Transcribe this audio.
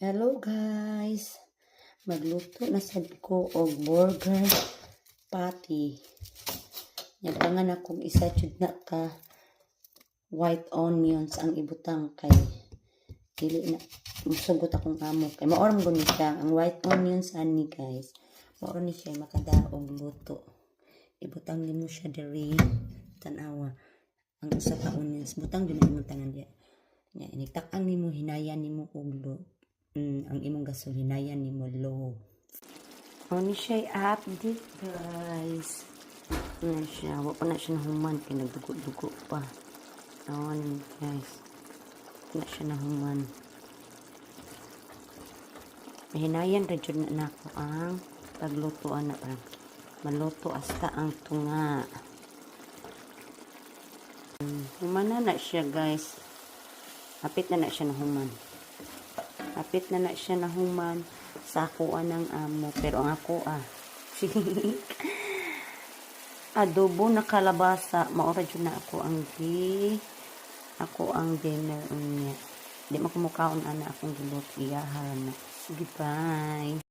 Hello guys, magluto na sad ko og burger patty. Yabangan akong isa jud na ka white onions ang ibutang kay dili na musugot akong amo kay maoram guni siya ang white onions ani guys. Maoro ni siya makadaog luto. Ibutang nimo siya diri tan-awa ang usa ka onions butang din imong tanan diya. Nya initak-an nimo hinayan nimo og ang imong gasolinayan nimo low. Ano siya update guys. Ano siya, wala pa na siya nahuman kaya nagdugo-dugo pa. Awan guys. Wala siya nahuman. Mahinayan rin na ako ang paglutoan na parang maluto hasta ang tunga. Human na siya guys. Hapit na siya nahuman. Hapit na siya nahuman sa akuan ng amo. Pero ang ako adobo na kalabasa. Maura dyan na ako ang dinner niya. Di makumukhaon ana akong gulot. Iyahan. Sige, bye.